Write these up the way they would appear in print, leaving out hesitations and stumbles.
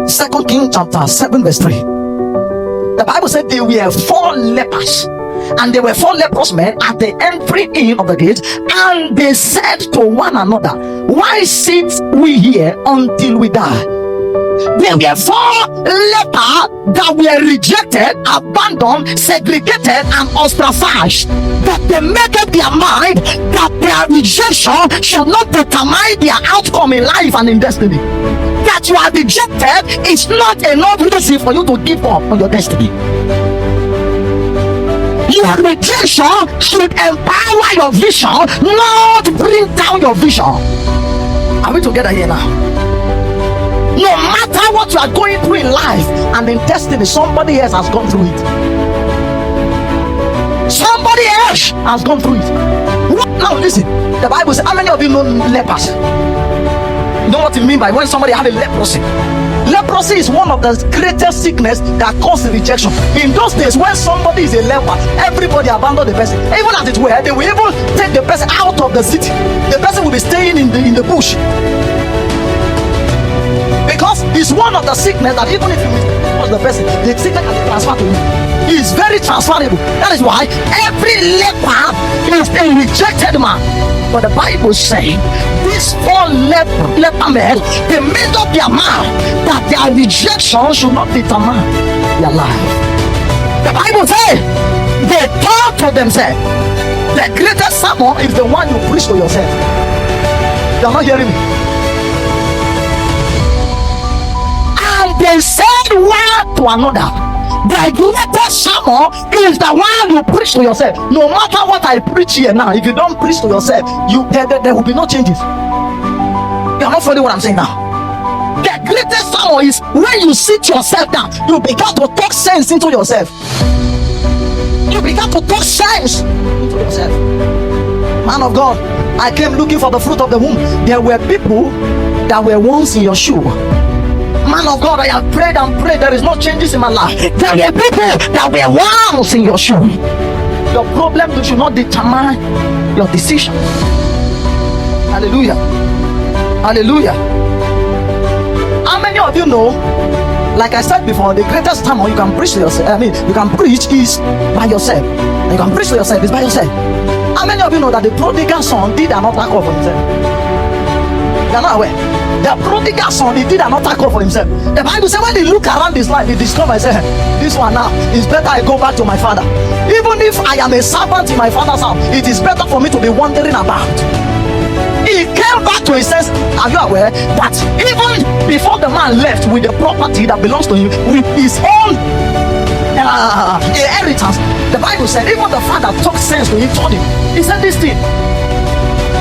Second King chapter 7 verse 3. The Bible said there were 4 lepers, and there were 4 leprous men at the entry in of the gate, and they said to one another, why sit we here until we die? There were 4 lepers that were rejected, abandoned, segregated, and ostracized. But they made up their mind that their rejection shall not determine their outcome in life and in destiny. That you are rejected is not enough reason for you to give up on your destiny. Your rejection should empower your vision, not bring down your vision. Are we together here now? No matter what you are going through in life and in destiny, somebody else has gone through it. Somebody else has gone through it. Now listen, the Bible says, how many of you know lepers? You know what it means by when somebody has a leprosy? Leprosy is one of the greatest sickness that causes rejection. In those days, when somebody is a leper, everybody abandoned the person. Even as it were, they will even take the person out of the city. The person will be staying in the bush. Because it's one of the sickness that even if you was the person, the sickness can be transferred to you. It's very transferable. That is why every leper is a rejected man. But the Bible says these 4 leper men, they made up their mind that their rejection should not determine their life. The Bible says they thought to themselves, the greatest sermon is the one you preach to yourself. You are not hearing me? They said one to another, the greatest sermon is the one you preach to yourself. No matter what I preach here now, if you don't preach to yourself, there will be no changes. You are not following what I'm saying now. The greatest sermon is when you sit yourself down, you begin to talk sense into yourself. You begin to talk sense into yourself. Man of God, I came looking for the fruit of the womb. There were people that were once in your shoe. Man of God, I have prayed and prayed. There is no changes in my life. There are people that were once in your shoe. Your problem should not determine your decision. Hallelujah. Hallelujah. How many of you know, like I said before, the greatest time you can preach to yourself, you can preach is by yourself. You can preach to yourself is by yourself. How many of you know that the prodigal son did an altar call for himself? You are not aware. The prodigal son, he did an altar call for himself. The Bible says when he looked around his life, he discovered, say, this one now, it's better I go back to my father. Even if I am a servant in my father's house, it is better for me to be wandering about. He came back to his sense. Are you aware that even before the man left with the property that belongs to him, with his own inheritance, the Bible said even the father took sense to him, told him, he said this thing,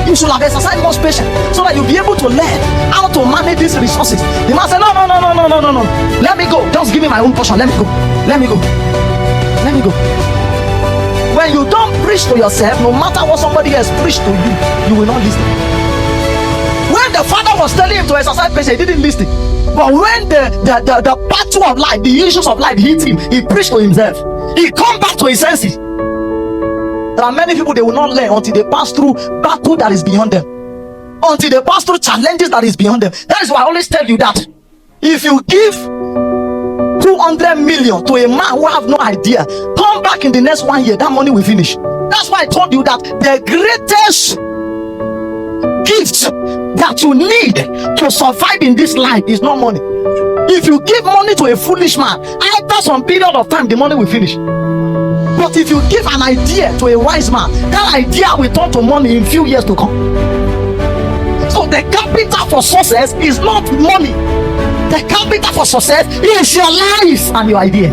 you should have exercised more patience so that you'll be able to learn how to manage these resources. The man said, no. Let me go. Just give me my own portion. Let me go. When you don't preach to yourself, no matter what somebody else preached to you, you will not listen. When the father was telling him to exercise patience, he didn't listen. But when the battle of life, the issues of life hit him, he preached to himself. He come back to his senses. There are many people, they will not learn until they pass through battle that is beyond them, until they pass through challenges that is beyond them. That is why I always tell you that if you give 200 million to a man who have no idea, come back in the next 1 year, that money will finish. That's why I told you that the greatest gift that you need to survive in this life is not money. If you give money to a foolish man, after some period of time, the money will finish. But if you give an idea to a wise man, that idea will turn to money in few years to come. So the capital for success is not money. The capital for success is your life and your idea.